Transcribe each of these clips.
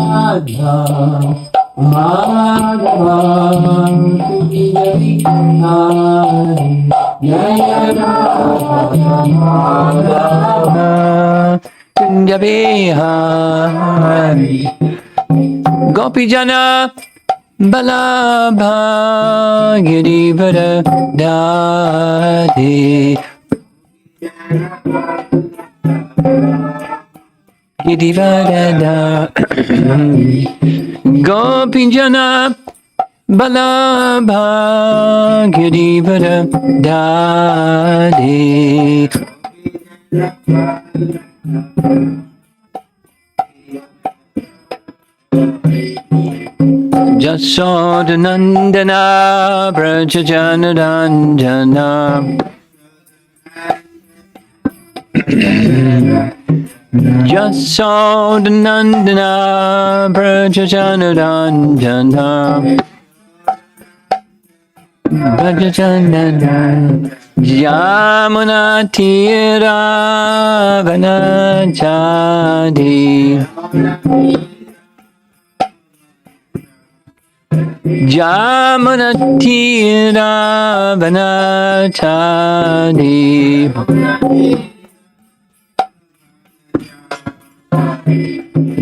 Radha Madhava Kunja Bihari Jaya Radha Madhava Kunja Bihari Gopijana Balabha Girivara Dade Girivara Gopijana Balabha Girivara Dade Jasodanandana Brajajanarandana Jasodanandana Brajajanarandana Brajajanarandana Yamuna Tira Vanachadi Jamana Tira Vanachadi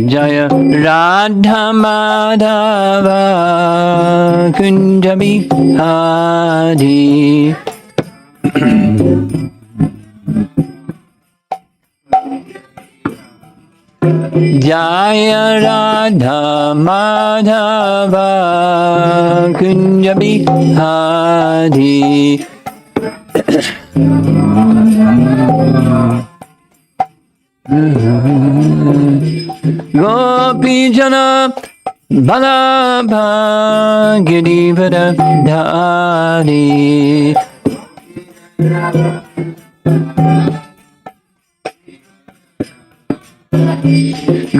Jaya Radha Madhava Kunja Bihari Jaya Radha Madhava Kunja Bihari Gopijana Balabha Girivara Dhari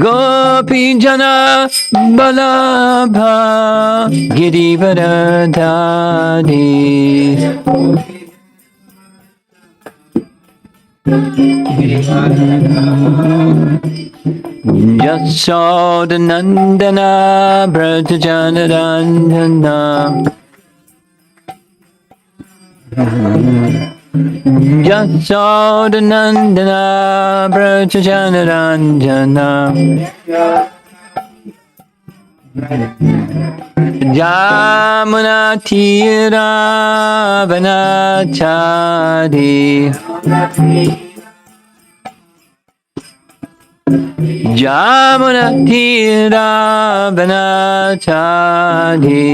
Gopijana Balabha Girivara Dhari Jasodanandana Brajajanarandana Jasodanandana Brajajanarandana Jamuna Tira Vanachadi Jamuna Tira Vanachadi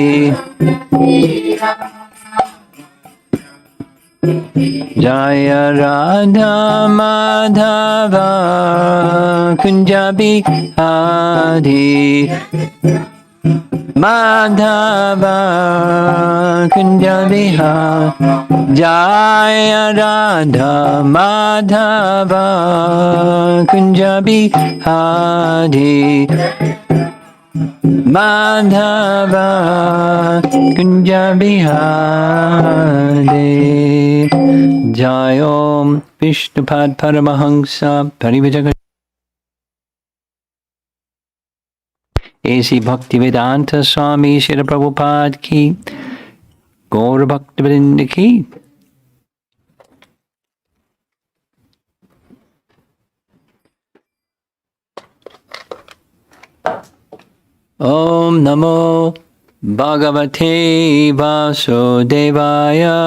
Jaya Radha Madhava Kunja Bihari Madhava Kunja Bihari Jaya Radha Madhava Kunja Bihari Madhava Kunja Bihari Jayom Vishnupad Paramahansa Parivajaga A.C. Bhaktivedanta Swami Srila Prabhupada Ki Gaur Bhaktivedanta Ki Om Namo Bhagavate Vasudevaya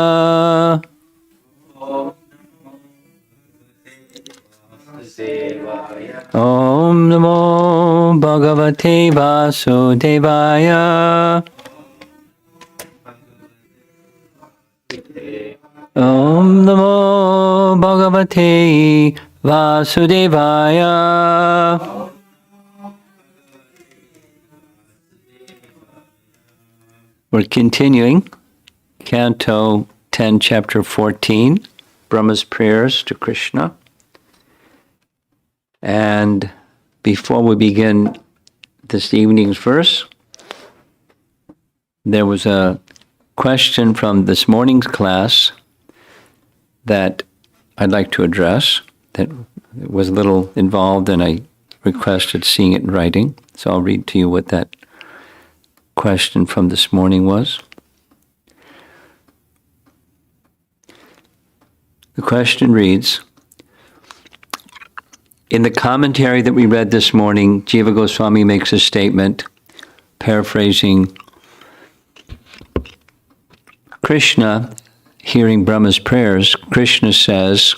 Om Namo Bhagavate Vasudevaya Om Namo Bhagavate Vasudevaya We're continuing Canto 10, Chapter 14, Brahma's Prayers to Krishna. And before we begin this evening's verse, there was a question from this morning's class that I'd like to address that was a little involved, and I requested seeing it in writing. So I'll read to you what that question from this morning was. The question reads, in the commentary that we read this morning, Jiva Goswami makes a statement, paraphrasing Krishna, hearing Brahma's prayers. Krishna says,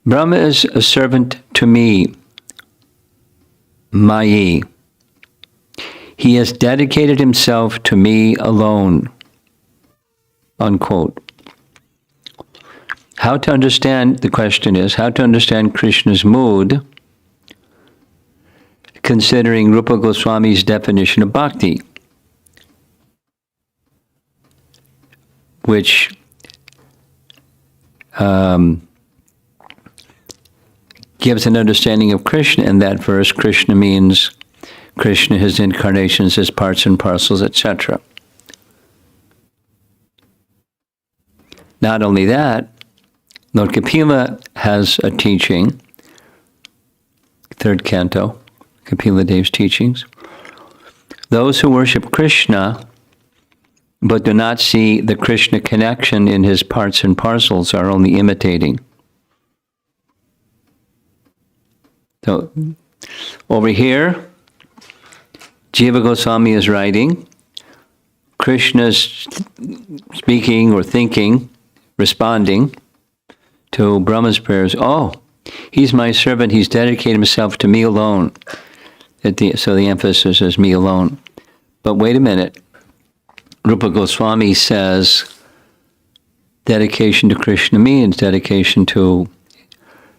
Brahma is a servant to me, Mayi. He has dedicated himself to me alone. Unquote. How to understand, the question is, how to understand Krishna's mood, considering Rupa Goswami's definition of bhakti, which gives an understanding of Krishna in that verse. Krishna means Krishna, his incarnations, his parts and parcels, etc. Not only that, Lord Kapila has a teaching, third canto, Kapila Dev's teachings. Those who worship Krishna but do not see the Krishna connection in his parts and parcels are only imitating. So, over here, Jiva Goswami is writing, Krishna's speaking or thinking, responding to Brahma's prayers. Oh, he's my servant, he's dedicated himself to me alone. So the emphasis is me alone. But wait a minute. Rupa Goswami says dedication to Krishna means dedication to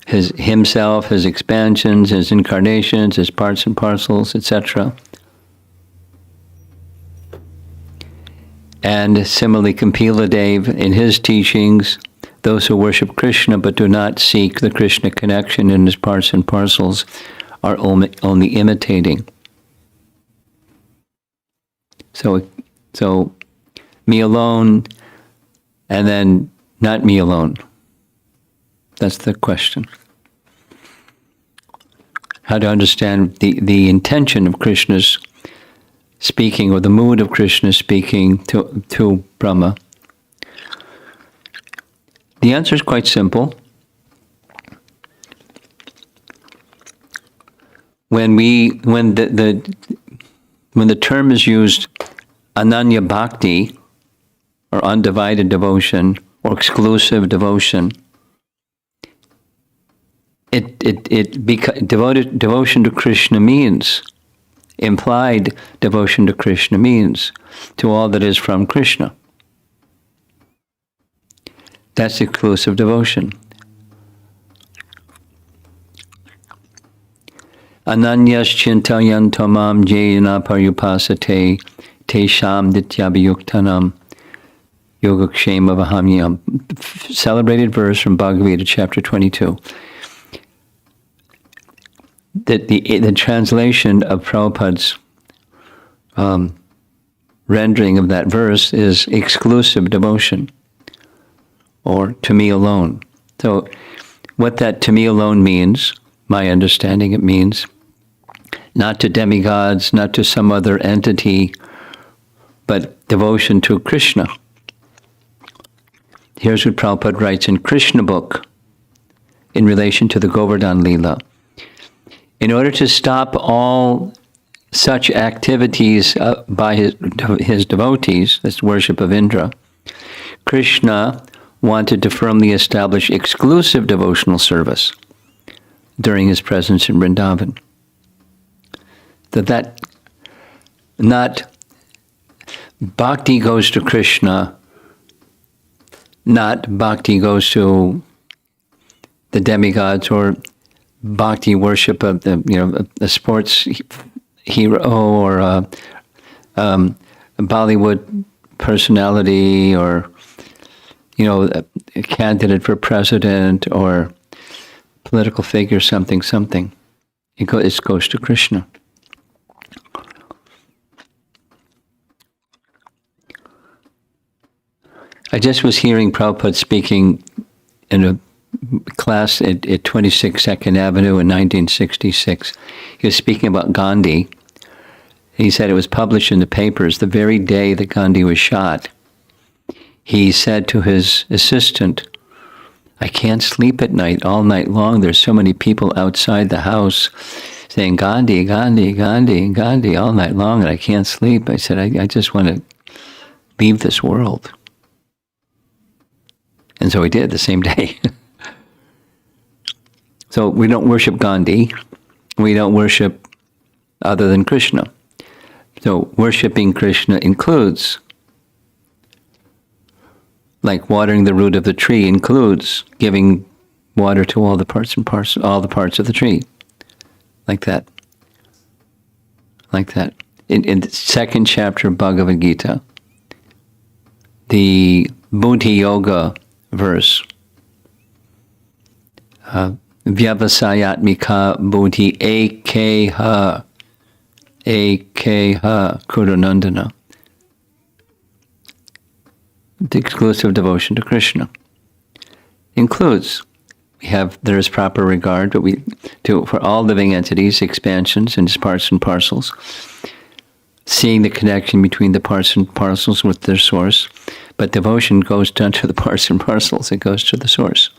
himself, his expansions, his incarnations, his parts and parcels, etc. And similarly, Kapila Dev, in his teachings, those who worship Krishna but do not seek the Krishna connection in his parts and parcels are only imitating. So me alone, and then not me alone. That's the question. How to understand the intention of Krishna's speaking, or the mood of Krishna speaking to Brahma. The answer is quite simple. When the term is used, Ananya Bhakti, or undivided devotion, or exclusive devotion, devotion to Krishna means, implied devotion to Krishna means, to all that is from Krishna. That's exclusive devotion. Ananyas chintayan tamam jayana paryupasate tesham dityabhayuktanam yogakshema vahamyam. Celebrated verse from Bhagavad Gita, chapter 22. The translation of Prabhupada's rendering of that verse is exclusive devotion, or to me alone. So what that to me alone means, my understanding, it means not to demigods, not to some other entity, but devotion to Krishna. Here's what Prabhupada writes in Krishna book in relation to the Govardhan Leela. In order to stop all such activities by his devotees, this worship of Indra, Krishna wanted to firmly establish exclusive devotional service during his presence in Vrindavan. That not bhakti goes to Krishna, not bhakti goes to the demigods, or bhakti worship of a sports hero, or a Bollywood personality, or a candidate for president, or political figure, something. It goes to Krishna. I just was hearing Prabhupada speaking in a class at 26 2nd Avenue in 1966. He was speaking about Gandhi. He said it was published in the papers the very day that Gandhi was shot. He said to his assistant, I can't sleep at night all night long. There's so many people outside the house saying, Gandhi, Gandhi, Gandhi, Gandhi all night long, and I can't sleep. I said, I just want to leave this world. And so he did the same day. So we don't worship Gandhi. We don't worship other than Krishna. So worshiping Krishna includes, like watering the root of the tree includes giving water to all the parts and parcels, all the parts of the tree. Like that. Like that. In the 2nd chapter of Bhagavad Gita, the Buddhi Yoga verse, Vyavasayatmika Buddhi Ekeha Kurunandana. The exclusive devotion to Krishna includes, there is proper regard, but we do for all living entities, expansions and parts and parcels, seeing the connection between the parts and parcels with their source, but devotion goes down to the parts and parcels, it goes to the source.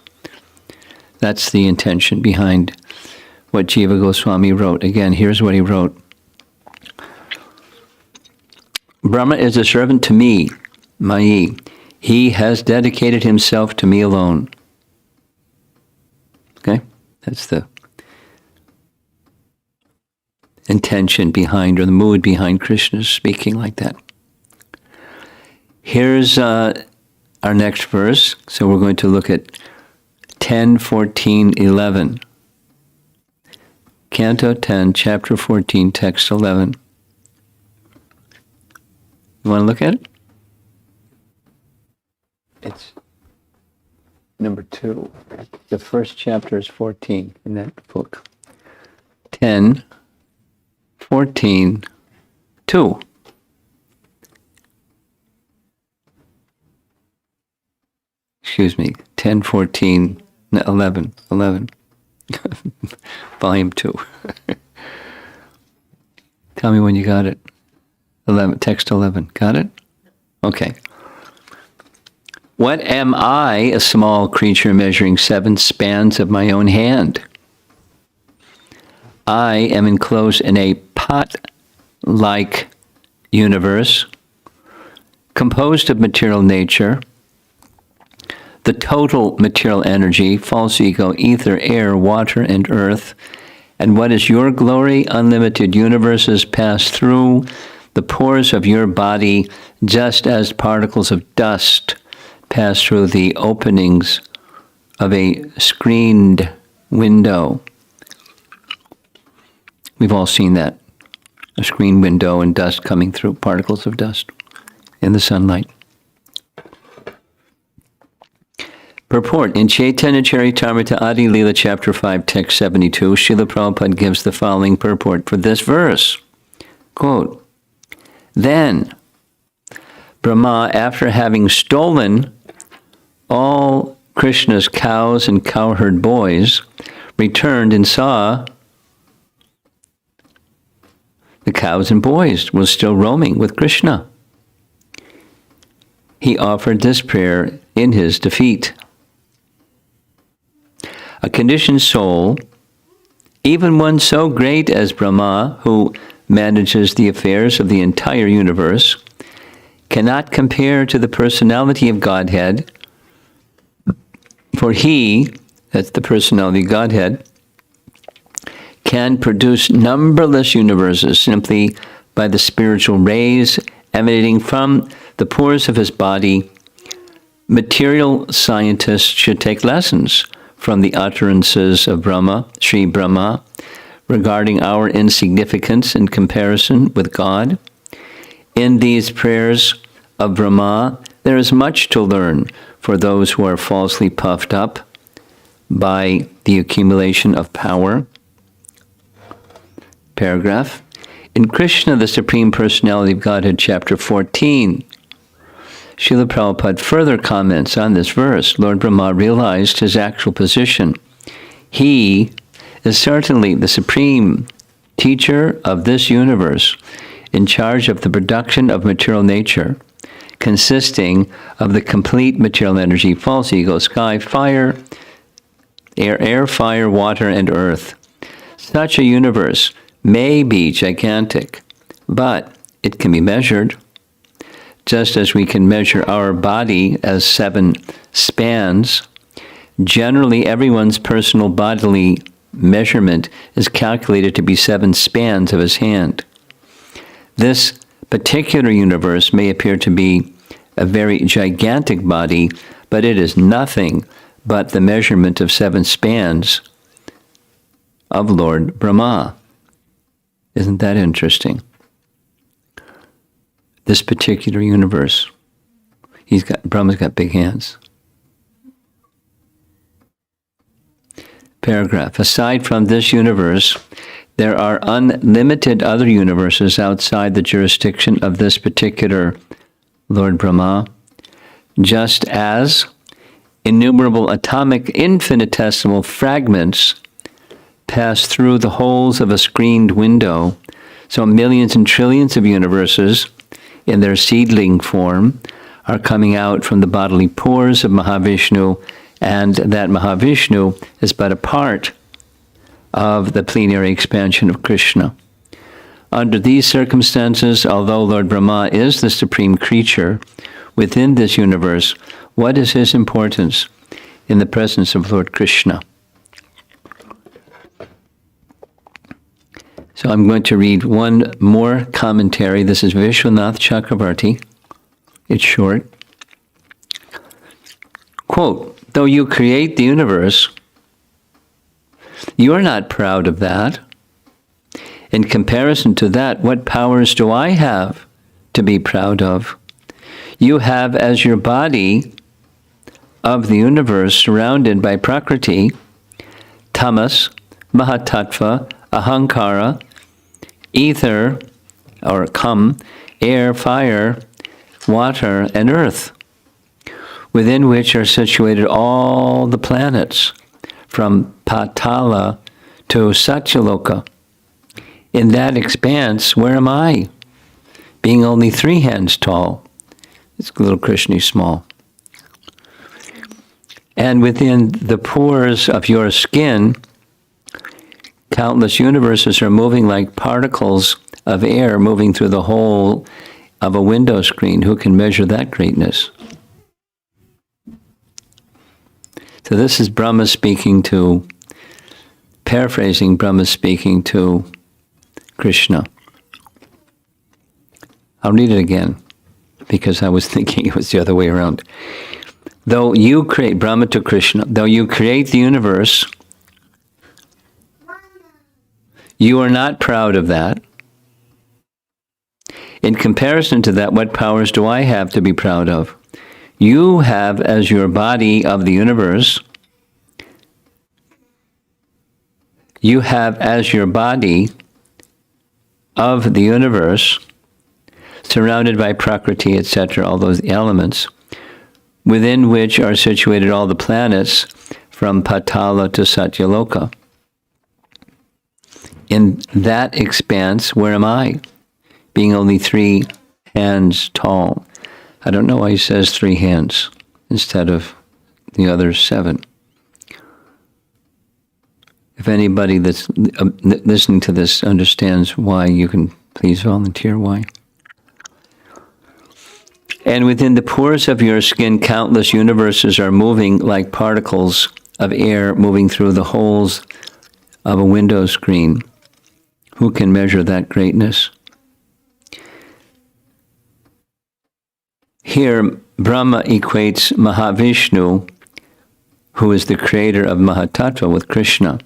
That's the intention behind what Jiva Goswami wrote. Again, here's what he wrote. Brahma is a servant to me, Mayi. He has dedicated himself to me alone. Okay? That's the intention behind, or the mood behind Krishna's speaking like that. Here's our next verse. So we're going to look at 10, 14, 11. Canto 10, chapter 14, text 11. You want to look at it? It's number 2. The first chapter is 14 in that book. 10, 14, 2. Excuse me, 10, 14, 11. Volume 2. Tell me when you got it. 11, text 11. Got it? Okay. What am I, a small creature measuring 7 spans of my own hand? I am enclosed in a pot-like universe, composed of material nature, the total material energy, false ego, ether, air, water, and earth. And what is your glory? Unlimited universes pass through the pores of your body, just as particles of dust pass through the openings of a screened window. We've all seen that, a screen window and dust coming through, particles of dust in the sunlight. Purport. In Chaitanya Charitamrita Adi Lila, chapter 5, text 72, Srila Prabhupada gives the following purport for this verse. Quote, Then Brahma, after having stolen all Krishna's cows and cowherd boys, returned and saw the cows and boys was still roaming with Krishna. He offered this prayer in his defeat. A conditioned soul, even one so great as Brahma, who manages the affairs of the entire universe, cannot compare to the personality of Godhead, for he, that's the personality of Godhead, can produce numberless universes simply by the spiritual rays emanating from the pores of his body. Material scientists should take lessons from the utterances of Brahma, Sri Brahma, regarding our insignificance in comparison with God. In these prayers of Brahma, there is much to learn for those who are falsely puffed up by the accumulation of power. Paragraph. In Krishna, the Supreme Personality of Godhead, chapter 14, Srila Prabhupada further comments on this verse. Lord Brahma realized his actual position. He is certainly the supreme teacher of this universe, in charge of the production of material nature, consisting of the complete material energy, false ego, sky, fire, air, fire, water, and earth. Such a universe may be gigantic, but it can be measured, just as we can measure our body as 7 spans. Generally, everyone's personal bodily measurement is calculated to be 7 spans of his hand. This particular universe may appear to be a very gigantic body, but it is nothing but the measurement of 7 spans of Lord Brahma. Isn't that interesting? This particular universe, Brahma's got big hands. Paragraph. Aside from this universe, there are unlimited other universes outside the jurisdiction of this particular Lord Brahma, just as innumerable atomic infinitesimal fragments pass through the holes of a screened window, so millions and trillions of universes in their seedling form are coming out from the bodily pores of Mahavishnu, and that Mahavishnu is but a part of the plenary expansion of Krishna. Under these circumstances, although Lord Brahma is the supreme creature within this universe, what is his importance in the presence of Lord Krishna? So I'm going to read one more commentary. This is Vishwanath Chakravarti. It's short. Quote, though you create the universe, you are not proud of that. In comparison to that, what powers do I have to be proud of? You have as your body of the universe surrounded by Prakriti, Tamas, Mahatattva, Ahankara, ether, or Kam, air, fire, water, and earth, within which are situated all the planets, from Patala to Satyaloka. In that expanse, where am I? Being only 3 hands tall. It's little Krishna small. And within the pores of your skin, countless universes are moving like particles of air moving through the hole of a window screen. Who can measure that greatness? So this is Brahma speaking to, paraphrasing Brahma speaking to Krishna. I'll read it again, because I was thinking it was the other way around. Though you create, Brahma to Krishna, though you create the universe, you are not proud of that. In comparison to that, what powers do I have to be proud of? You have as your body of the universe, you have as your body of the universe, surrounded by Prakriti, etc., all those elements, within which are situated all the planets from Patala to Satyaloka. In that expanse, where am I? Being only 3 hands tall. I don't know why he says 3 hands instead of the other 7. If anybody that's listening to this understands why, you can please volunteer why. And within the pores of your skin, countless universes are moving like particles of air moving through the holes of a window screen. Who can measure that greatness? Here, Brahma equates Mahavishnu, who is the creator of Mahatattva, with Krishna,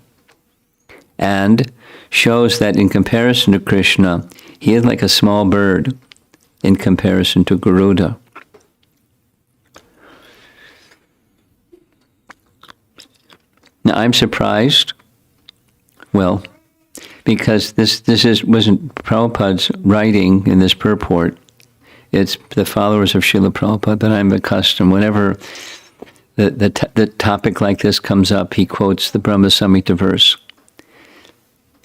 and shows that in comparison to Krishna, he is like a small bird in comparison to Garuda. Now, I'm surprised, well, because this wasn't Prabhupada's writing in this purport. It's the followers of Srila Prabhupada that I'm accustomed. Whenever the topic like this comes up, he quotes the Brahma Samhita verse.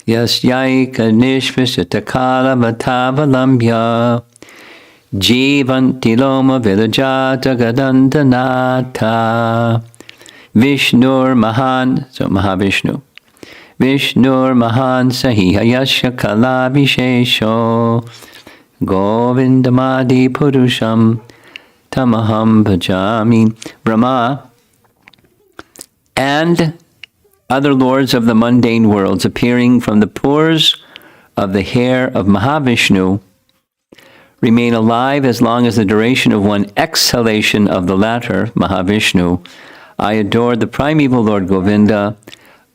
Yasyaika nishvishita kala vatavalamya jivanti loma vilajata gadantanata Vishnur Mahan, so Mahavishnu. Vishnur Mahan Sahihayasya Kala Vishesho Govindamadi Purusham Tamaham Bhajami. Brahma and other lords of the mundane worlds appearing from the pores of the hair of Mahavishnu remain alive as long as the duration of one exhalation of the latter, Mahavishnu. I adore the primeval Lord Govinda,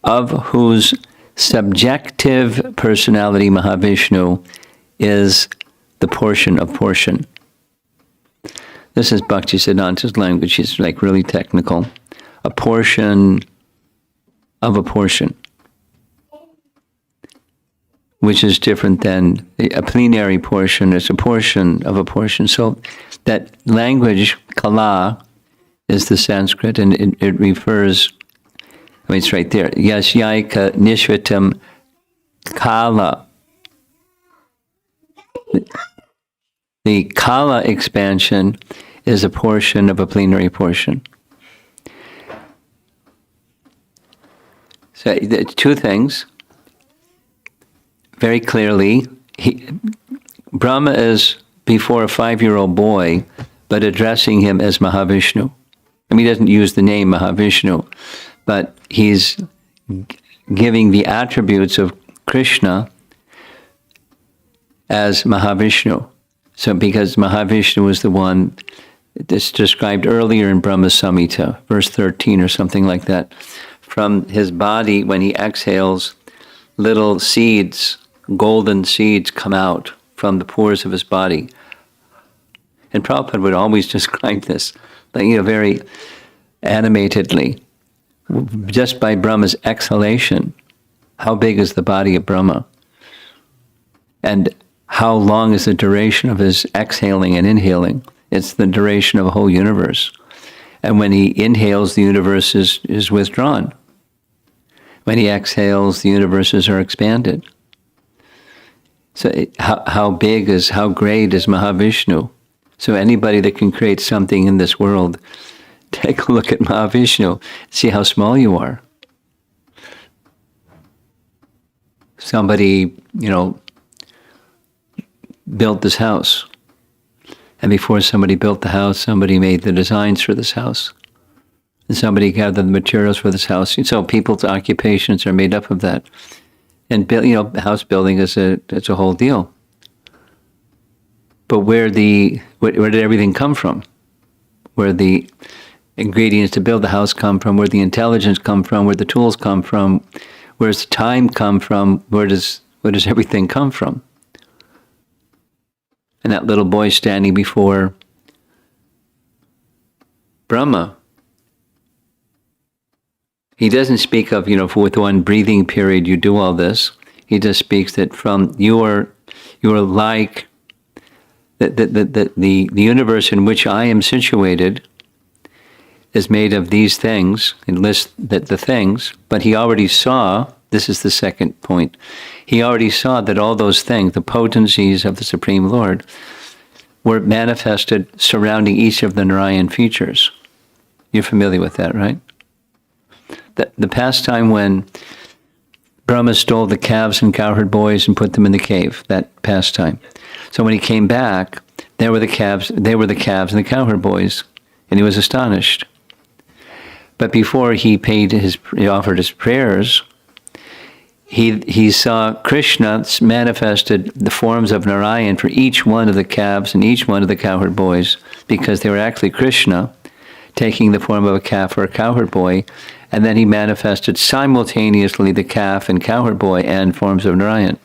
of whose subjective personality Mahavishnu is the portion of portion. This is Bhaktisiddhanta's language. He's like really technical. A portion of a portion, which is different than a plenary portion. It's a portion of a portion. So that language, kala, is the Sanskrit, and it refers, I mean, it's right there. Yasyaika nishvitam kala. The kala expansion is a portion of a plenary portion. So two things. Very clearly, Brahma is before a 5-year-old boy, but addressing him as Mahavishnu. I mean, he doesn't use the name Mahavishnu, but he's giving the attributes of Krishna as Mahavishnu. So because Mahavishnu was the one that's described earlier in Brahma Samhita, verse 13 or something like that. From his body, when he exhales, little seeds, golden seeds come out from the pores of his body. And Prabhupada would always describe this, very animatedly. Just by Brahma's exhalation, how big is the body of Brahma? And how long is the duration of his exhaling and inhaling? It's the duration of a whole universe. And when he inhales, the universe is withdrawn. When he exhales, the universes are expanded. So how great is Mahavishnu? So anybody that can create something in this world, take a look at Mahavishnu, see how small you are. Somebody, built this house. And before somebody built the house, somebody made the designs for this house. And somebody gathered the materials for this house. So people's occupations are made up of that. And house building it's a whole deal. But where did everything come from? Where the ingredients to build the house come from? Where the intelligence come from? Where the tools come from? Where's the time come from? Where does everything come from? And that little boy standing before Brahma, he doesn't speak of, with one breathing period you do all this. He just speaks that from you are like the universe in which I am situated is made of these things, and lists the things, but he already saw, this is the second point, he already saw that all those things, the potencies of the Supreme Lord, were manifested surrounding each of the Narayan features. You're familiar with that, right? The past time when Brahma stole the calves and cowherd boys and put them in the cave, that past time. So when he came back, there were the calves and the cowherd boys, and he was astonished. But before he offered his prayers, he saw Krishna manifested the forms of Narayan for each one of the calves and each one of the cowherd boys, because they were actually Krishna taking the form of a calf or a cowherd boy, and then he manifested simultaneously the calf and cowherd boy and forms of Narayan,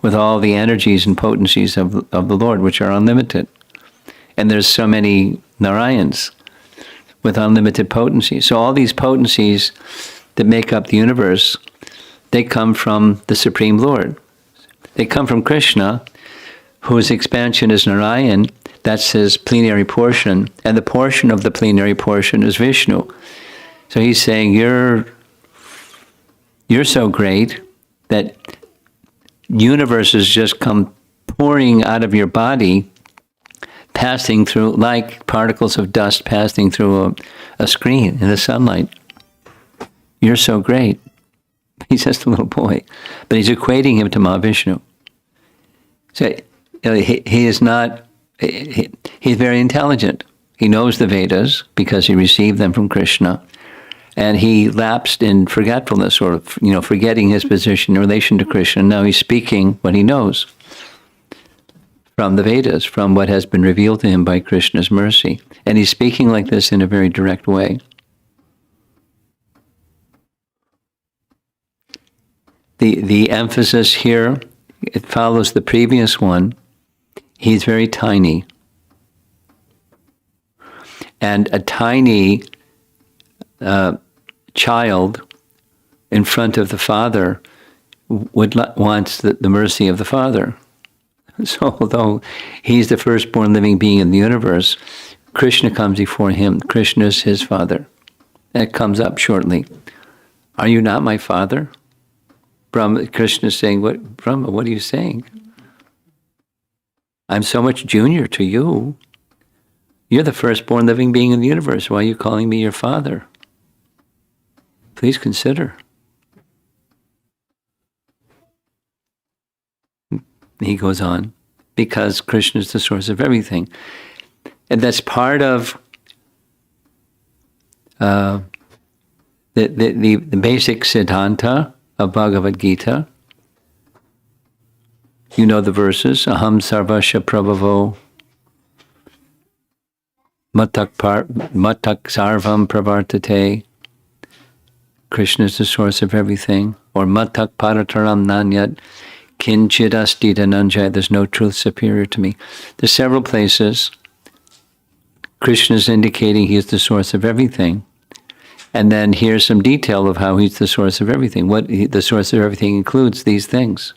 with all the energies and potencies of the Lord, which are unlimited. And there's so many Narayans with unlimited potency. So all these potencies that make up the universe, they come from the Supreme Lord. They come from Krishna, whose expansion is Narayan, That's his plenary portion, and the portion of the plenary portion is Vishnu. So he's saying, you're so great that universes just come pouring out of your body, passing through like particles of dust passing through a screen in the sunlight. You're so great. He's just a little boy, but he's equating him to Mahavishnu. So he is not. He's very intelligent. He knows the Vedas because he received them from Krishna, and he lapsed in forgetfulness, or forgetting his position in relation to Krishna. Now he's speaking what he knows from the Vedas, from what has been revealed to him by Krishna's mercy, and he's speaking like this in a very direct way. The emphasis here, it follows the previous one. He's very tiny. And a tiny child in front of the father wants the mercy of the father. So although he's the firstborn living being in the universe, Krishna comes before him. Krishna is his father. That comes up shortly. Are you not my father? Krishna is saying, Brahma, what are you saying? I'm so much junior to you. You're the firstborn living being in the universe. Why are you calling me your father? Please consider. He goes on, because Krishna is the source of everything. And that's part of the basic Siddhanta of Bhagavad Gita. You know the verses. Aham sarvasya prabhavo matak sarvam pravartate. Krishna is the source of everything. Or matak parataram nanyat kinchidasti dhananjaya. There's no truth superior to me. There's several places Krishna is indicating he is the source of everything. And then here's some detail of how he's the source of everything. The source of everything includes these things.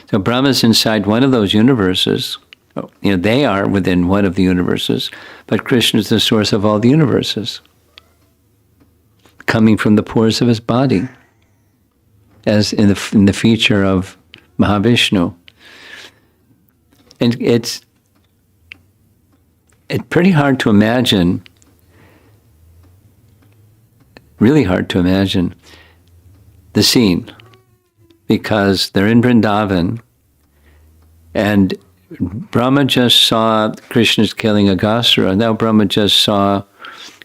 So Brahma's inside one of those universes. They are within one of the universes, but Krishna is the source of all the universes, coming from the pores of his body, as in the feature of Mahavishnu. And it's pretty hard to imagine. Really hard to imagine the scene, because they're in Vrindavan, and Brahma just saw Krishna's killing Aghasura. Now Brahma just saw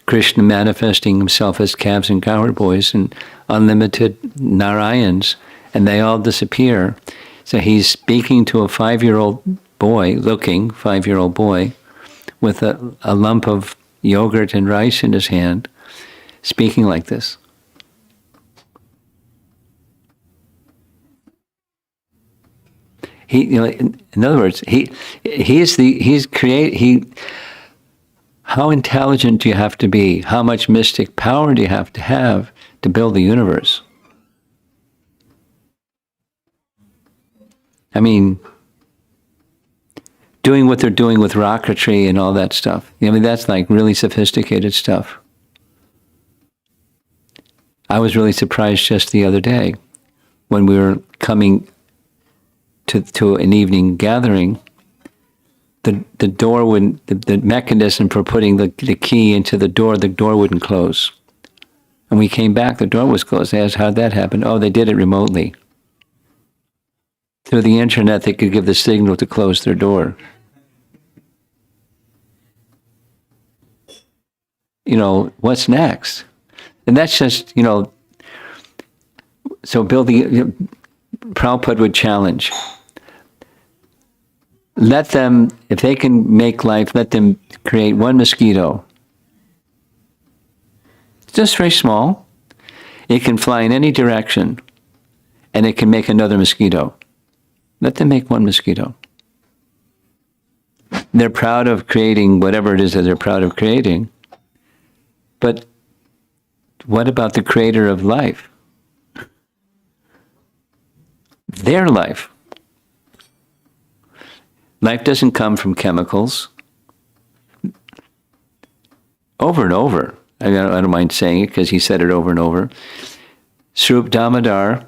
Krishna manifesting himself as calves and cowherd boys and unlimited Narayans, and they all disappear. So he's speaking to a 5-year-old boy, with a lump of yogurt and rice in his hand, speaking like this. In other words, how intelligent do you have to be? How much mystic power do you have to build the universe? I mean, doing what they're doing with rocketry and all that stuff. That's like really sophisticated stuff. I was really surprised just the other day when we were coming to an evening gathering. The door wouldn't, the mechanism for putting the key into the door wouldn't close. And we came back, the door was closed. I asked, how'd that happen? Oh, they did it remotely. Through the internet, they could give the signal to close their door. What's next? And that's just, so Prabhupada would challenge. Let them, if they can make life, let them create one mosquito. It's just very small. It can fly in any direction, and it can make another mosquito. Let them make one mosquito. They're proud of creating whatever it is that they're proud of creating. But what about the creator of life? Their life. Life doesn't come from chemicals. over and over. I don't mind saying it because he said it over and over. Srup Damodar,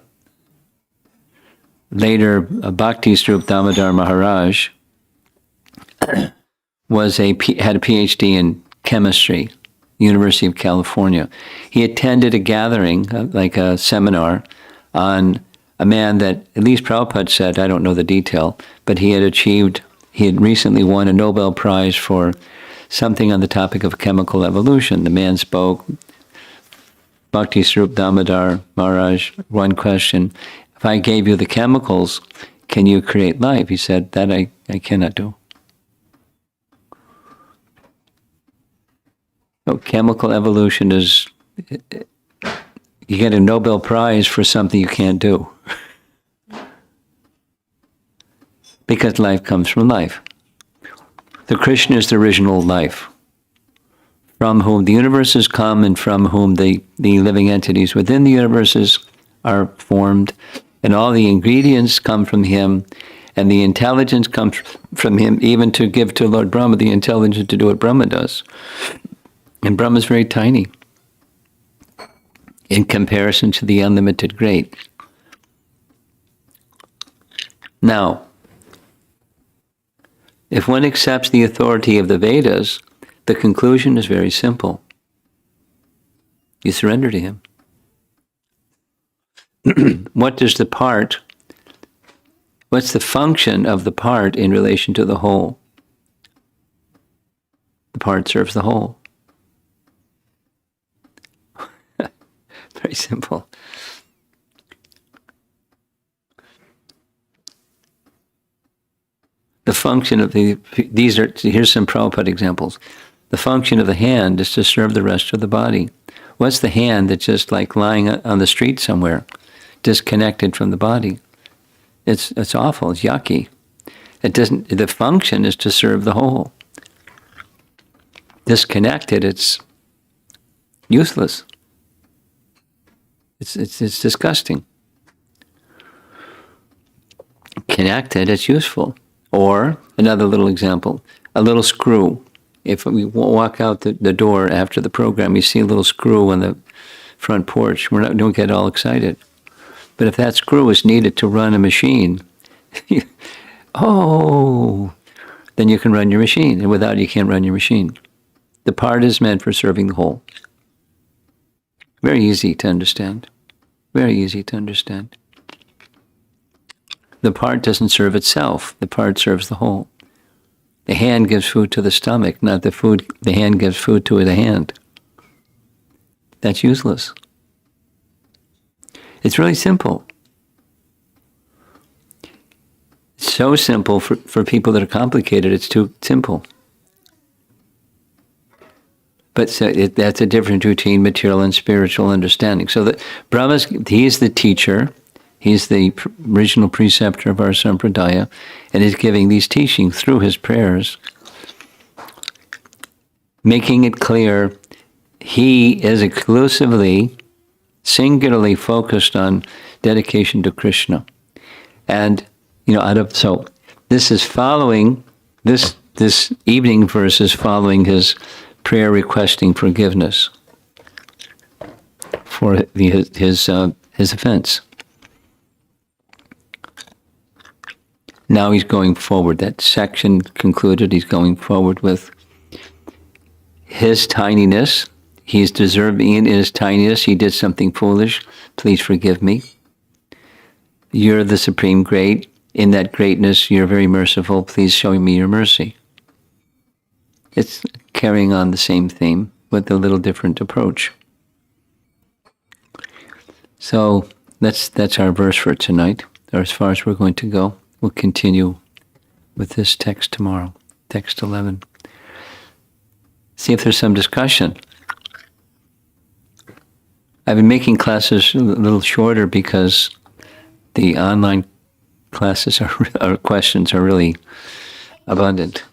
later Bhakti Srup Damodar Maharaj, had a PhD in chemistry, University of California. He attended a gathering, like a seminar, on a man that, at least Prabhupada said, I don't know the detail, but he had recently won a Nobel Prize for something on the topic of chemical evolution. The man spoke, Bhakti Srup Damodar Maharaj, one question, if I gave you the chemicals, can you create life? He said, that I cannot do. So chemical evolution is, you get a Nobel Prize for something you can't do. Because life comes from life. The Krishna is the original life, from whom the universes come and from whom the living entities within the universes are formed, and all the ingredients come from him, and the intelligence comes from him, even to give to Lord Brahma the intelligence to do what Brahma does. And Brahma is very tiny in comparison to the unlimited great. Now, if one accepts the authority of the Vedas, the conclusion is very simple. You surrender to him. What's the function of the part in relation to the whole? The part serves the whole. Very simple. The function of here's some Prabhupada examples. The function of the hand is to serve the rest of the body. What's the hand that's just like lying on the street somewhere, disconnected from the body? It's awful, it's yucky. The function is to serve the whole. Disconnected, it's useless. It's disgusting. Connected, it's useful. Or, another little example, a little screw. If we walk out the door after the program, you see a little screw on the front porch. Don't get all excited. But if that screw is needed to run a machine, then you can run your machine. And without it, you can't run your machine. The part is meant for serving the whole. Very easy to understand. Very easy to understand. The part doesn't serve itself. The part serves the whole. The hand gives food to the stomach, not the hand gives food to the hand. That's useless. It's really simple. It's so simple for people that are complicated, it's too simple. But that's a difference between material and spiritual understanding. So he is the teacher. He's the original preceptor of our sampradaya, and is giving these teachings through his prayers, making it clear he is exclusively, singularly focused on dedication to Krishna. And, so this is following, this evening verse is following his prayer requesting forgiveness for his offense. Now he's going forward. That section concluded. He's going forward with his tininess. He's deserving in his tininess. He did something foolish. Please forgive me. You're the supreme great. In that greatness, you're very merciful. Please show me your mercy. It's carrying on the same theme with a little different approach. So that's our verse for tonight, or as far as we're going to go. We'll continue with this text tomorrow, text 11. See if there's some discussion. I've been making classes a little shorter because the online classes our questions are really abundant.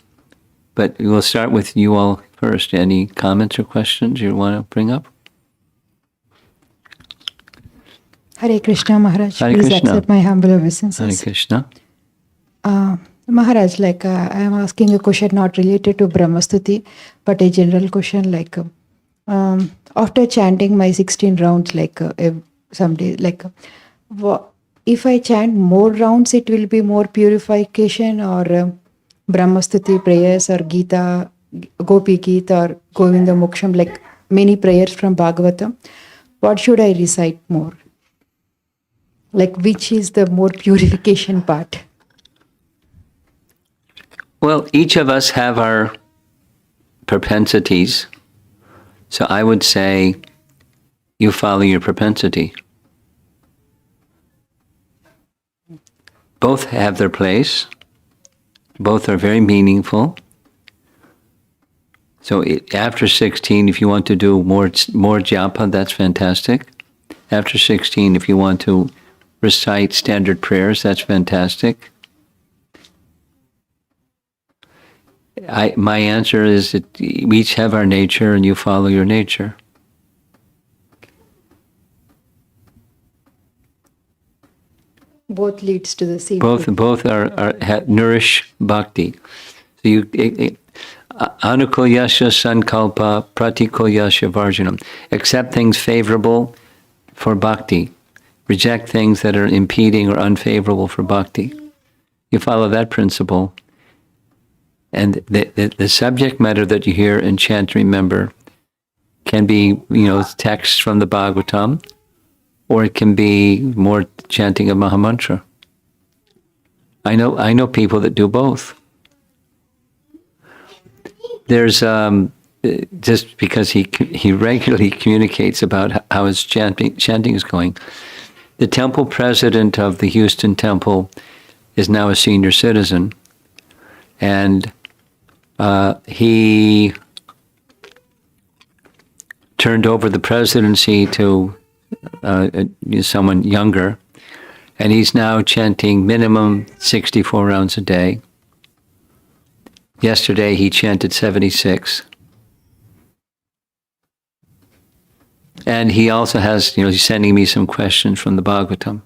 But we'll start with you all first. Any comments or questions you want to bring up? Hare Krishna Maharaj, Hare please Krishna. accept my humble obeisances. Hare Krishna. Maharaj, I am asking a question not related to Brahmastuti, but a general question. After chanting my 16 rounds, some days, if I chant more rounds, it will be more purification, or Brahmastuti prayers, or Gita, Gopi Gita, or Govinda Moksham, like many prayers from Bhagavatam. What should I recite more? Like, which is the more purification part? Well, each of us have our propensities. So I would say you follow your propensity. Both have their place. Both are very meaningful. So after 16, if you want to do more japa, that's fantastic. After 16, if you want to recite standard prayers, that's fantastic. My answer is that we each have our nature and you follow your nature. Both leads to the same. Both nourish bhakti. So you anukulyasya sankalpa pratikulyasya varjanam. Accept things favorable for bhakti. Reject things that are impeding or unfavorable for bhakti. You follow that principle. And the subject matter that you hear and chant, remember, can be, texts from the Bhagavatam, or it can be more chanting of Mahamantra. I know people that do both. There's just because he regularly communicates about how his chanting is going. The temple president of the Houston temple is now a senior citizen, and he turned over the presidency to someone younger, and he's now chanting minimum 64 rounds a day. Yesterday he chanted 76. And he also has, he's sending me some questions from the Bhagavatam.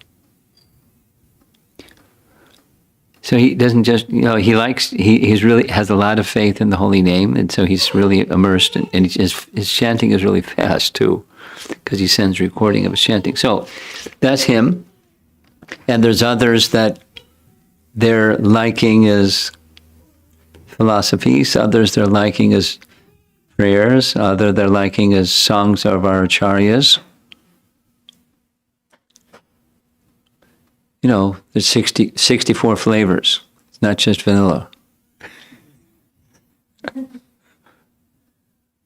So he doesn't just, he's really has a lot of faith in the holy name, and so he's really immersed, and his chanting is really fast too, because he sends recording of his chanting. So that's him. And there's others that their liking is philosophies, others their liking is prayers, other their liking is songs of our acharyas. There's 64 flavors. It's not just vanilla.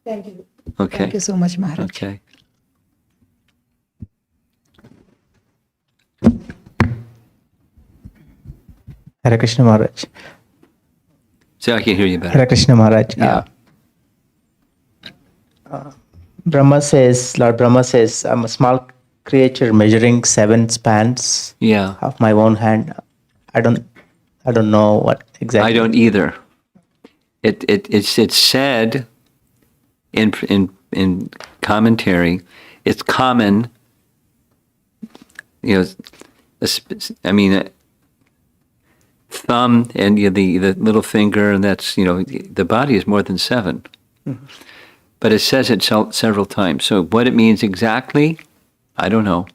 Thank you. Okay. Thank you so much, Maharaj. Okay. Hare Krishna Maharaj. So I can hear you better. Hare Krishna Maharaj. Yeah. Lord Brahma says, I'm a small creature measuring 7 spans of my own hand. I don't know what exactly. I don't either. It's said in commentary. It's common. Thumb and the little finger, and that's the body is more than 7. Mm-hmm. But it says it several times. So what it means exactly, I don't know.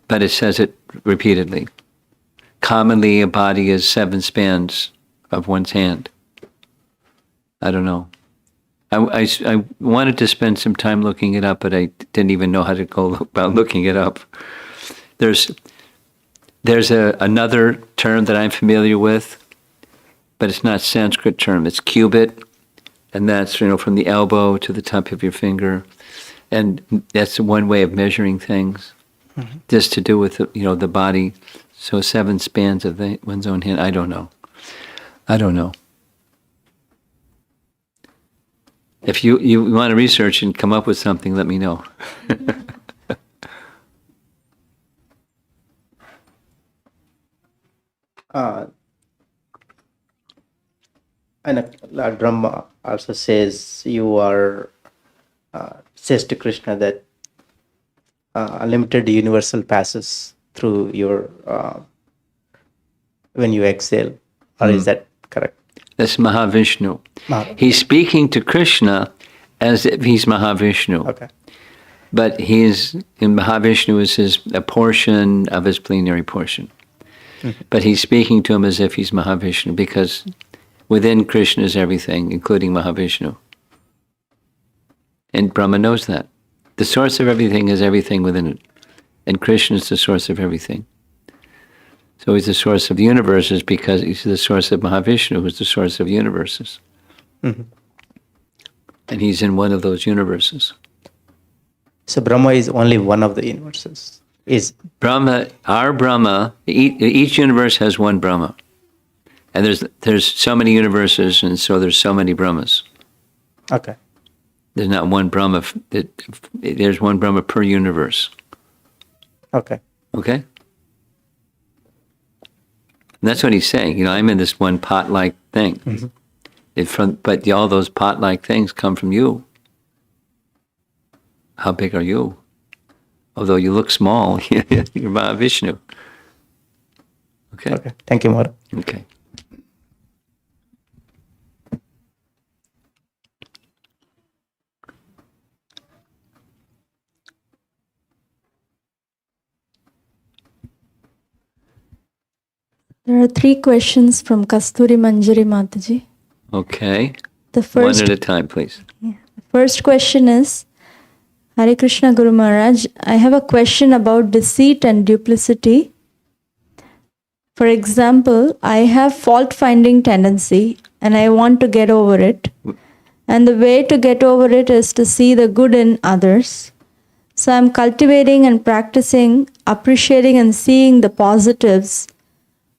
But it says it repeatedly. Commonly, a body is 7 spans of one's hand. I don't know. I wanted to spend some time looking it up, but I didn't even know how to go about looking it up. There's another term that I'm familiar with, but it's not Sanskrit term. It's cubit, and that's from the elbow to the top of your finger, and that's one way of measuring things. Mm-hmm. Just to do with the body. So 7 spans of one's own hand. I don't know. If you want to research and come up with something, let me know. And Lord Brahma also says says to Krishna that unlimited universal passes through your when you exhale. Or is that correct? That's Mahavishnu. He's speaking to Krishna as if he's Mahavishnu. Okay. But Mahavishnu is a portion of his plenary portion. Mm-hmm. But he's speaking to him as if he's Mahavishnu, because within Krishna is everything, including Mahavishnu. And Brahma knows that. The source of everything is everything within it. And Krishna is the source of everything. So he's the source of universes because he's the source of Mahavishnu, who's the source of universes. Mm-hmm. And he's in one of those universes. So Brahma is only one of the universes. Is Brahma, our Brahma, each universe has one Brahma. And there's so many universes, and so there's so many Brahmas. Okay. There's not one Brahma, there's one Brahma per universe. Okay. Okay? And that's what he's saying. I'm in this one pot-like thing. Mm-hmm. But all those pot-like things come from you. How big are you? Although you look small, you're Mahavishnu. Okay? Okay. Thank you, Mara. Okay. There are 3 questions from Kasturi Manjari Mataji. Okay. The first, one at a time, please. Yeah. The first question is, Hare Krishna Guru Maharaj, I have a question about deceit and duplicity. For example, I have fault-finding tendency and I want to get over it. And the way to get over it is to see the good in others. So I'm cultivating and practicing, appreciating and seeing the positives,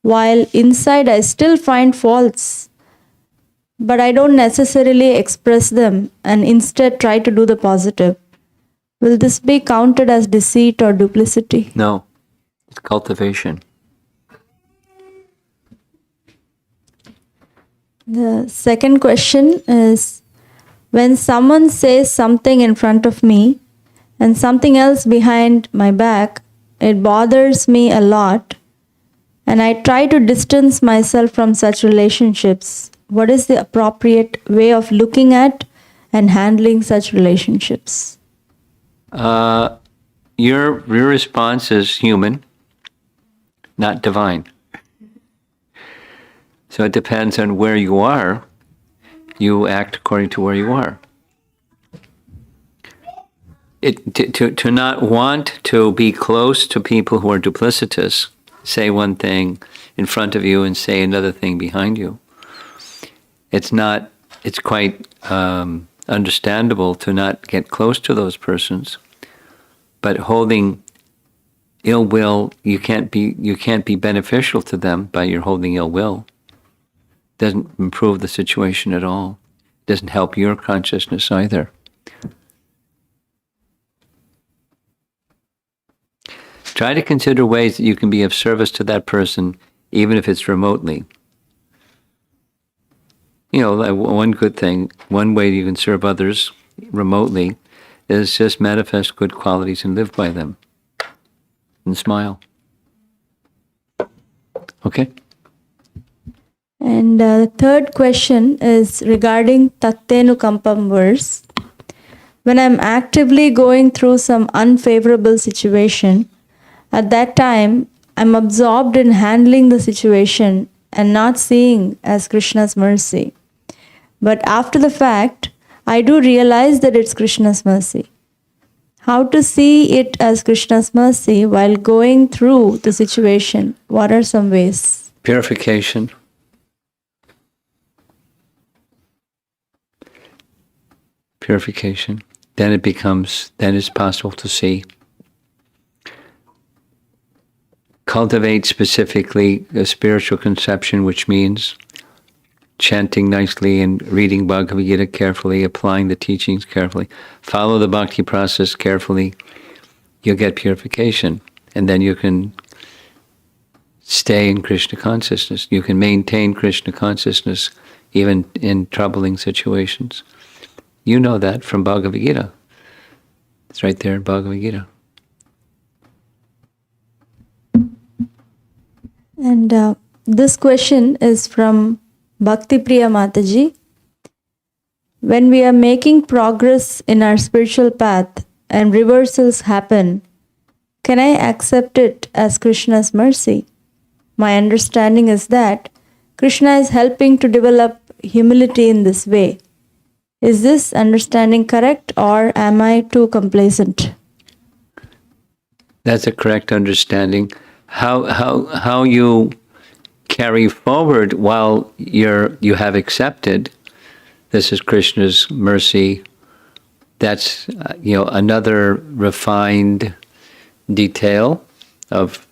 while inside I still find faults, but I don't necessarily express them and instead try to do the positive. Will this be counted as deceit or duplicity? No, it's cultivation. The second question is, when someone says something in front of me and something else behind my back, it bothers me a lot, and I try to distance myself from such relationships. What is the appropriate way of looking at and handling such relationships? Your response is human, not divine. So it depends on where you are. You act according to where you are. To not want to be close to people who are duplicitous, say one thing in front of you and say another thing behind you. It's quite understandable to not get close to those persons, but holding ill will, you can't be beneficial to them by your holding ill will. Doesn't improve the situation at all. Doesn't help your consciousness either. Try to consider ways that you can be of service to that person, even if it's remotely. One good thing, one way you can serve others remotely is just manifest good qualities and live by them. And smile. Okay? And the third question is regarding Tattenukampam verse. When I'm actively going through some unfavorable situation, at that time, I'm absorbed in handling the situation and not seeing as Krishna's mercy. But after the fact, I do realize that it's Krishna's mercy. How to see it as Krishna's mercy while going through the situation? What are some ways? Purification. Purification. Then it's possible to see. Cultivate specifically a spiritual conception, which means chanting nicely and reading Bhagavad Gita carefully, applying the teachings carefully. Follow the bhakti process carefully. You'll get purification. And then you can stay in Krishna consciousness. You can maintain Krishna consciousness even in troubling situations. You know that from Bhagavad Gita. It's right there in Bhagavad Gita. And This question is from Bhakti Priya Mataji. When we are making progress in our spiritual path and reversals happen, can I accept it as Krishna's mercy? My understanding is that Krishna is helping to develop humility in this way. Is this understanding correct, or am I too complacent? That's a correct understanding. How you carry forward while you have accepted this is Krishna's mercy. That's another refined detail of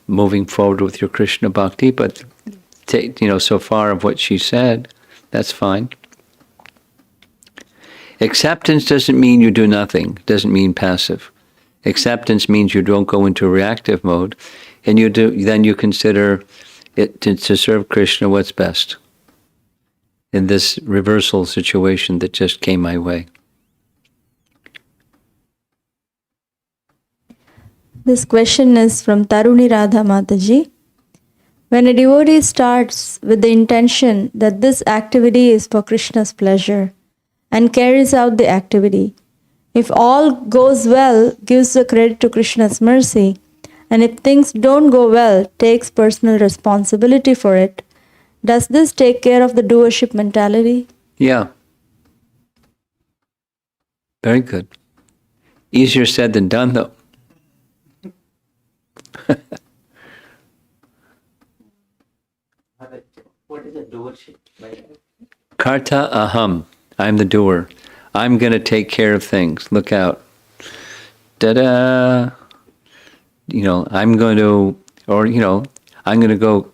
moving forward with your Krishna bhakti. But so far of what she said, that's fine. Acceptance doesn't mean you do nothing. Doesn't mean passive. Acceptance means you don't go into reactive mode, and then you consider it to serve Krishna what's best in this reversal situation that just came my way. This question is from Taruni Radha Mataji. When a devotee starts with the intention that this activity is for Krishna's pleasure and carries out the activity, if all goes well, gives the credit to Krishna's mercy, and if things don't go well, takes personal responsibility for it, does this take care of the doership mentality? Yeah. Very good. Easier said than done, though. What is a doership? Karta aham. I'm the doer. I'm going to take care of things. Look out. Da-da. I'm going to go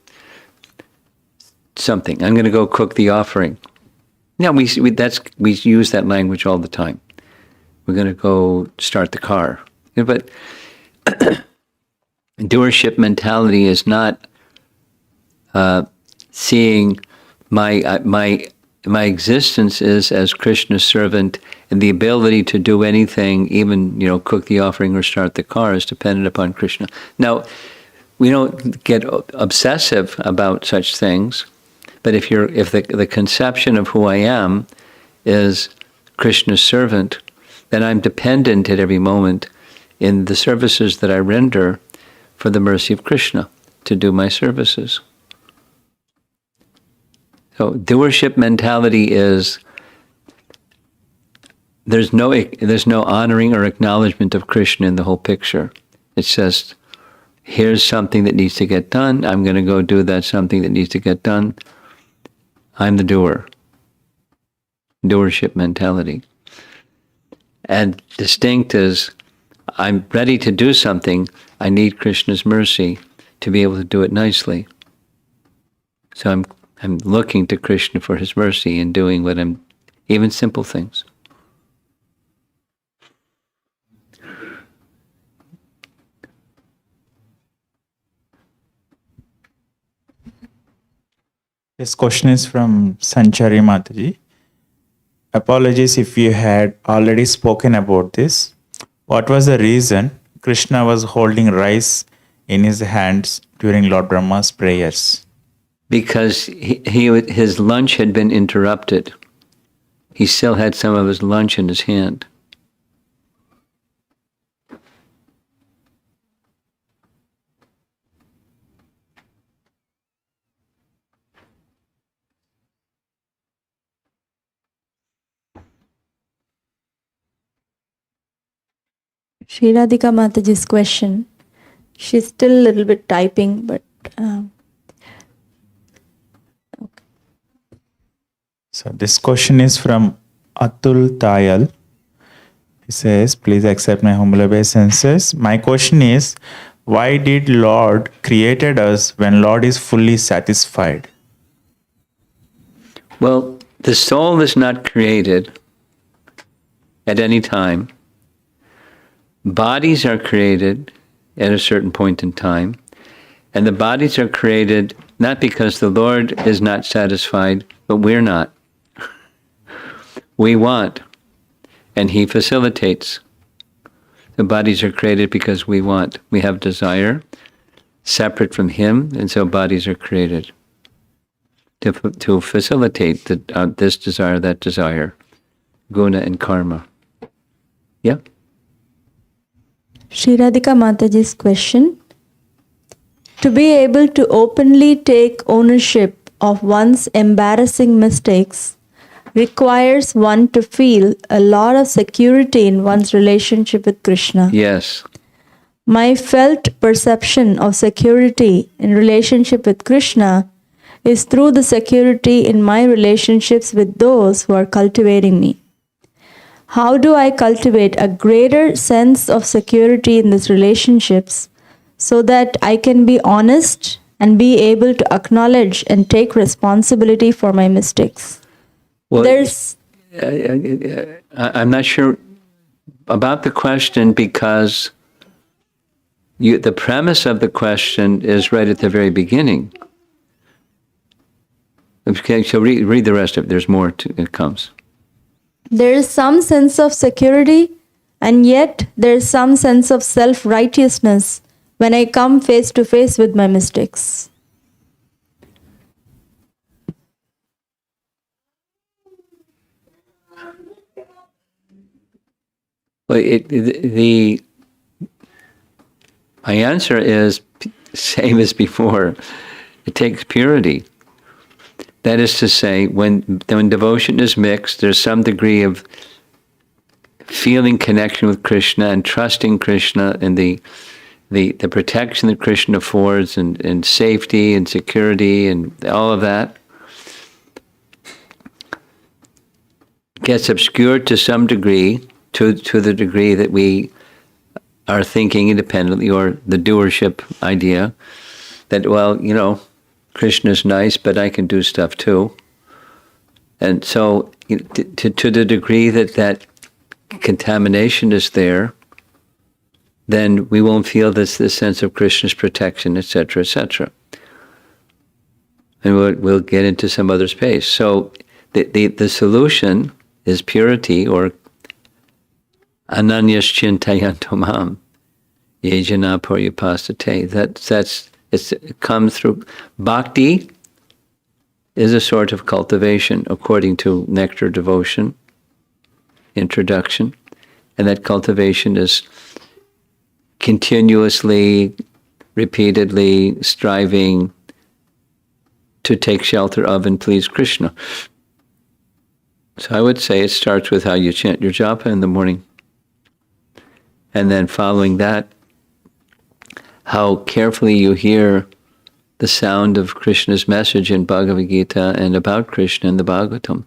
something. I'm going to go cook the offering. Now, we use that language all the time. We're going to go start the car. But doership mentality is not seeing my existence is as Krishna's servant, and the ability to do anything, even cook the offering or start the car, is dependent upon Krishna. Now, we don't get obsessive about such things, but if the conception of who I am is Krishna's servant, then I'm dependent at every moment in the services that I render for the mercy of Krishna to do my services. So doership mentality is there's no honoring or acknowledgement of Krishna in the whole picture. It's just, here's something that needs to get done. I'm going to go do that something that needs to get done. I'm the doer. Doership mentality. And distinct is, I'm ready to do something. I need Krishna's mercy to be able to do it nicely. So I'm looking to Krishna for his mercy in doing even simple things. This question is from Sanchari Mataji. Apologies if you had already spoken about this. What was the reason Krishna was holding rice in his hands during Lord Brahma's prayers? Because his lunch had been interrupted. He still had some of his lunch in his hand. Shri Radhika Mataji's question. She's still a little bit typing, but... So this question is from Atul Tayal. He says, please accept my humble obeisances. My question is, why did Lord created us when Lord is fully satisfied? Well, the soul is not created at any time. Bodies are created at a certain point in time. And the bodies are created not because the Lord is not satisfied, but we're not. We want, and he facilitates. The bodies are created because we want. We have desire, separate from him, and so bodies are created to facilitate this desire, that desire, guna and karma. Yeah? Shri Radhika Mataji's question. To be able to openly take ownership of one's embarrassing mistakes requires one to feel a lot of security in one's relationship with Krishna. Yes. My felt perception of security in relationship with Krishna is through the security in my relationships with those who are cultivating me. How do I cultivate a greater sense of security in these relationships so that I can be honest and be able to acknowledge and take responsibility for my mistakes? Well, I'm not sure about the question because the premise of the question is right at the very beginning. Okay, so read the rest of it. There's more it comes. There is some sense of security, and yet there is some sense of self-righteousness when I come face to face with my mistakes. Well, my answer is same as before. It takes purity. That is to say, when devotion is mixed, there's some degree of feeling connection with Krishna and trusting Krishna and the protection that Krishna affords and safety and security and all of that gets obscured to some degree, to the degree that we are thinking independently, or the doership idea that, well, Krishna's nice, but I can do stuff too. And so to the degree that contamination is there, then we won't feel this sense of Krishna's protection, etc., etc. And we'll get into some other space. So the solution is purity, or ananyas chintayanto mam yejana paryupasate. It comes through bhakti. Is a sort of cultivation according to nectar devotion introduction, and that cultivation is continuously, repeatedly striving to take shelter of and please Krishna. So I would say it starts with how you chant your japa in the morning, and then following that, how carefully you hear the sound of Krishna's message in Bhagavad Gita and about Krishna in the Bhagavatam.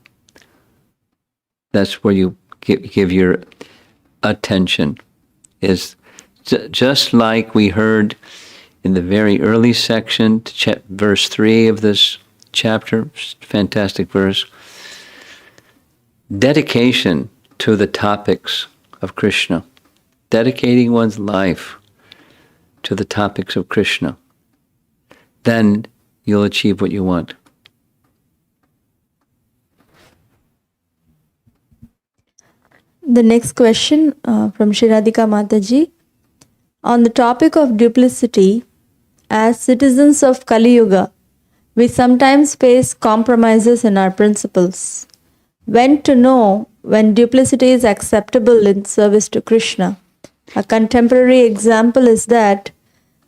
That's where you give your attention. Is just like we heard in the very early section, verse 3 of this chapter, fantastic verse, dedication to the topics of Krishna, dedicating one's life to the topics of Krishna, then you'll achieve what you want. The next question from Shri Radhika Mataji. On the topic of duplicity, as citizens of Kali Yuga, we sometimes face compromises in our principles. When to know when duplicity is acceptable in service to Krishna? A contemporary example is that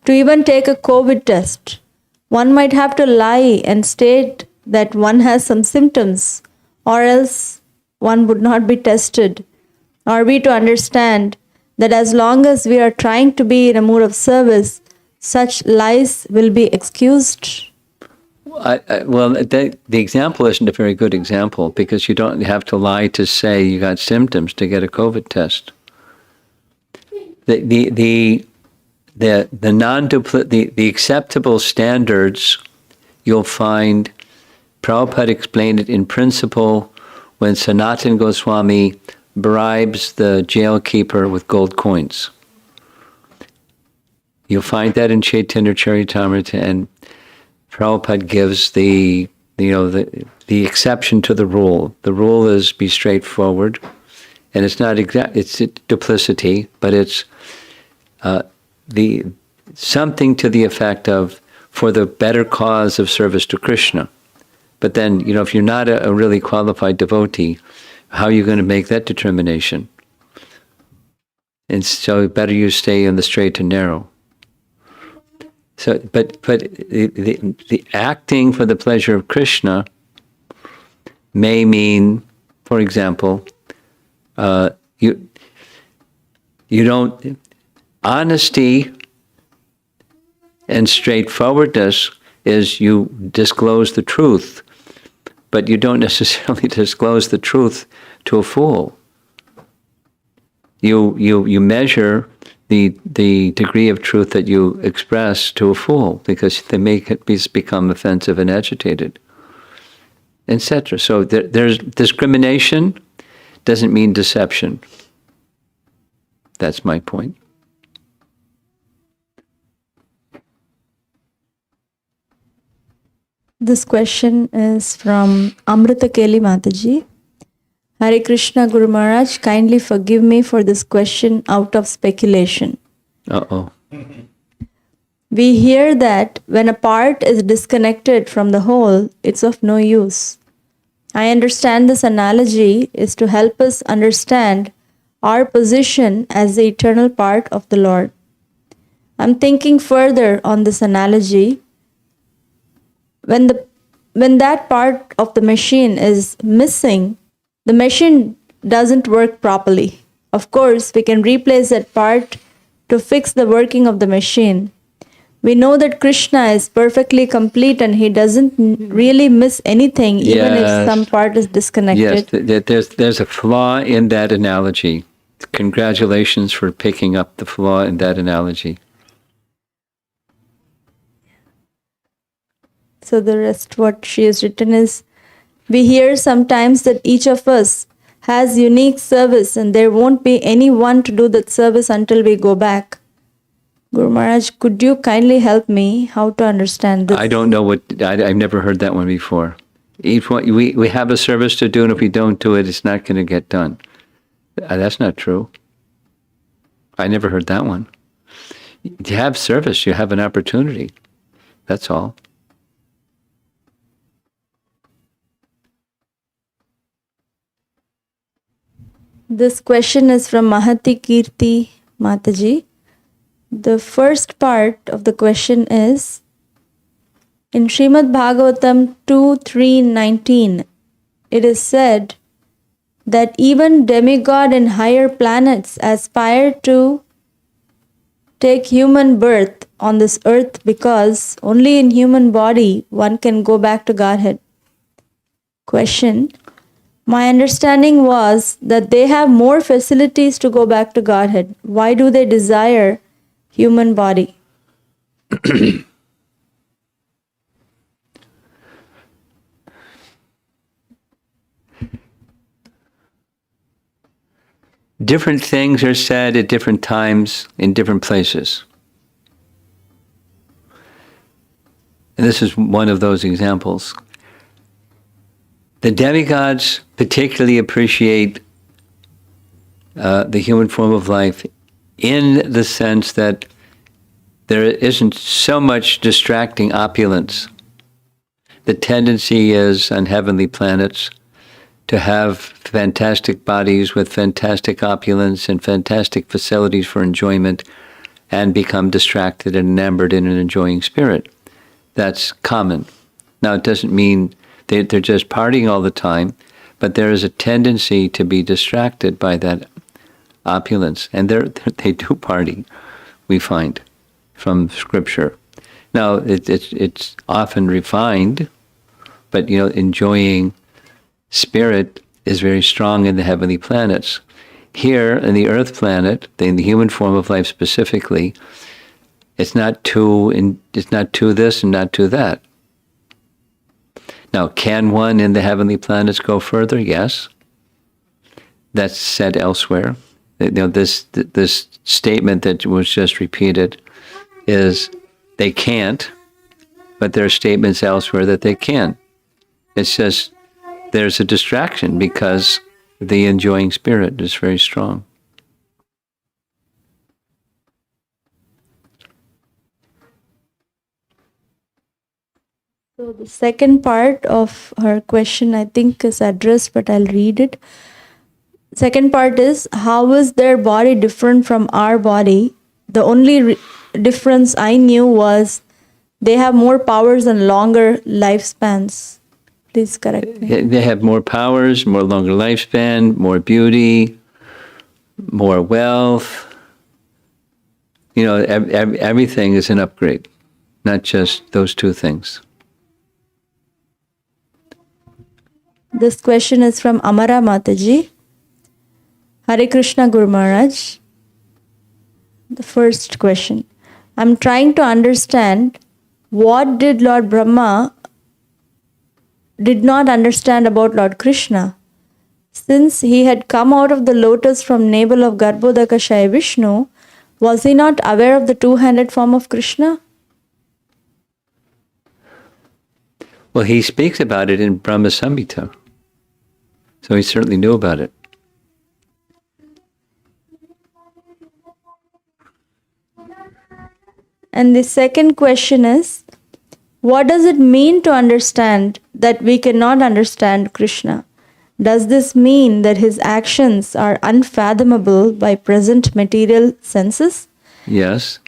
to even take a COVID test, one might have to lie and state that one has some symptoms, or else one would not be tested. Are we to understand that as long as we are trying to be in a mood of service, such lies will be excused? Well, the example isn't a very good example, because you don't have to lie to say you got symptoms to get a COVID test. The acceptable standards, you'll find Prabhupada explained it in principle when Sanatana Goswami bribes the jailkeeper with gold coins. You'll find that in Chaitanya Charitamrita, and Prabhupada gives the exception to the rule. The rule is be straightforward, and it's not it's duplicity, but it's something to the effect of, for the better cause of service to Krishna. But then, if you're not a really qualified devotee, how are you going to make that determination? And so better you stay in the straight and narrow. So, but the acting for the pleasure of Krishna may mean, for example, you don't, honesty and straightforwardness is you disclose the truth, but you don't necessarily disclose the truth to a fool. You measure the degree of truth that you express to a fool, because they make it become offensive and agitated, etc. So there's discrimination doesn't mean deception. That's my point. This question is from Amrita Keli Mataji. Hare Krishna Guru Maharaj, kindly forgive me for this question out of speculation. Uh-oh. We hear that when a part is disconnected from the whole, it's of no use. I understand this analogy is to help us understand our position as the eternal part of the Lord. I'm thinking further on this analogy. When that part of the machine is missing, the machine doesn't work properly. Of course, we can replace that part to fix the working of the machine. We know that Krishna is perfectly complete and he doesn't really miss anything, even if some part is disconnected. Yes, there's a flaw in that analogy. Congratulations for picking up the flaw in that analogy. So the rest, what she has written is, we hear sometimes that each of us has unique service and there won't be anyone to do that service until we go back. Guru Maharaj, could you kindly help me how to understand this? I don't know I've never heard that one before. We have a service to do, and if we don't do it, it's not going to get done. That's not true. I never heard that one. You have service, you have an opportunity. That's all. This question is from Mahati Kirti Mataji. The first part of the question is, in Srimad Bhagavatam 2.3.19, it is said that even demigod and higher planets aspire to take human birth on this earth because only in human body one can go back to Godhead. Question. My understanding was that they have more facilities to go back to Godhead. Why do they desire human body? Different things are said at different times in different places. And this is one of those examples. The demigods particularly appreciate the human form of life in the sense that there isn't so much distracting opulence. The tendency is on heavenly planets to have fantastic bodies with fantastic opulence and fantastic facilities for enjoyment and become distracted and enamored in an enjoying spirit. That's common. Now, it doesn't mean they're just partying all the time, but there is a tendency to be distracted by that opulence. And they do party, we find, from Scripture. Now, it's often refined, but, enjoying spirit is very strong in the heavenly planets. Here, in the earth planet, in the human form of life specifically, it's not too this and not too that. Now, can one in the heavenly planets go further? Yes. That's said elsewhere. This statement that was just repeated is they can't, but there are statements elsewhere that they can. It's just there's a distraction because the enjoying spirit is very strong. So the second part of her question, I think, is addressed, but I'll read it. Second part is, how is their body different from our body? The only difference I knew was they have more powers and longer lifespans. Please correct me. They have more powers, more longer lifespan, more beauty, more wealth. You know, everything is an upgrade, not just those two things. This question is from Amara Mataji. Hare Krishna Guru Maharaj. The first question. I'm trying to understand what did Lord Brahma did not understand about Lord Krishna. Since he had come out of the lotus from navel of Garbhodaka Shai Vishnu, was he not aware of the two-handed form of Krishna? Well, he speaks about it in Brahma Samhita. So he certainly knew about it. And the second question is, what does it mean to understand that we cannot understand Krishna? Does this mean that his actions are unfathomable by present material senses? Yes.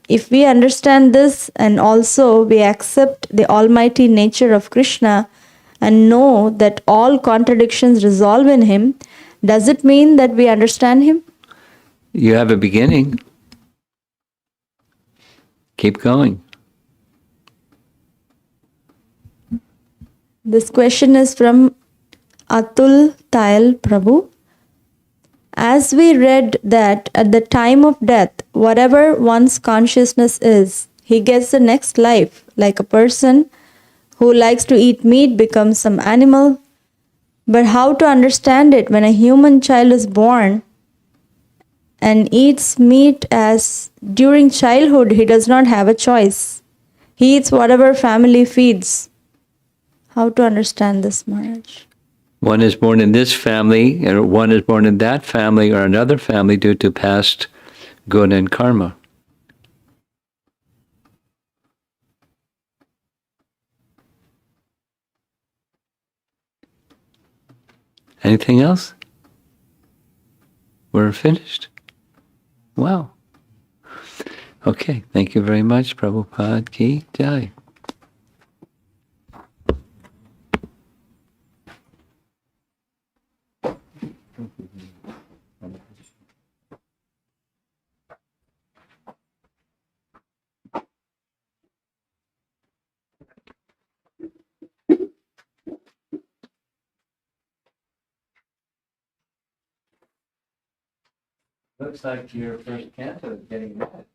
If we understand this and also we accept the almighty nature of Krishna and know that all contradictions resolve in him, does it mean that we understand him? You have a beginning. Keep going. This question is from Atul Tail Prabhu. As we read that at the time of death, whatever one's consciousness is, he gets the next life, like a person who likes to eat meat becomes some animal. But how to understand it when a human child is born and eats meat as during childhood he does not have a choice? He eats whatever family feeds. How to understand this, Maharaj? One is born in this family, and one is born in that family or another family due to past good and karma. Anything else? We're finished. Wow. Okay, thank you very much, Prabhupada Ki Jai. Looks like your first canto is getting read.